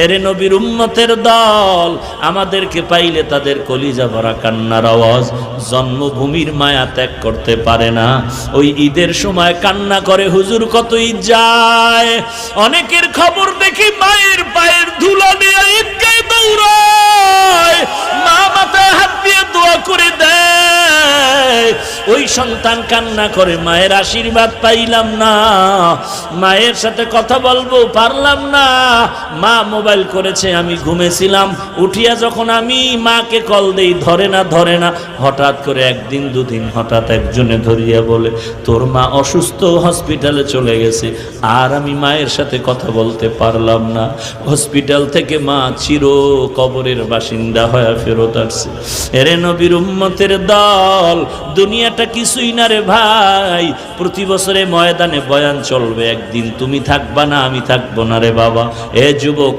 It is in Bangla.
এরে নবীর উম্মতের দল, আমাদেরকে পাইলে তাদের কলিজা ভরা কান্নার আওয়াজ। জন্মভূমির মায়া ত্যাগ করতে পারে না, ওই ঈদের সময় কান্না করে, হুজুর কত ঈদ যায়। অনেকের খবর দেখি মায়ের পায়ের ধুলা নিয়ে ঈদগাহে দৌড়ায়, মা মাথায় হাত দিয়ে দোয়া করে দেয়। ওই সন্তান কান্না করে, মায়ের আশীর্বাদ পাইলাম না, মায়ের সাথে কথা বলবো পারলাম না, মা মোবাইল করেছে, আমি ঘুমেছিলাম, উঠিয়া যখন আমি মাকে কল দেই ধরে না। হঠাৎ করে একদিন দুদিন হঠাৎ একজনে ধরিয়া বলে, তোর মা অসুস্থ, হসপিটালে চলে গেছে, আর আমি মায়ের সাথে কথা বলতে পারলাম না। হসপিটাল থেকে মা চির কবরের বাসিন্দা হয়ে ফেরত আসছে। এরে নবীর উম্মতের দল, দুনিয়াটা কিছুই না রে ভাই। প্রতি বছরে ময়দানে বয়ান চলবে, একদিন তুমি থাকবা না, আমি থাকবো না রে বাবা। এ যুবক,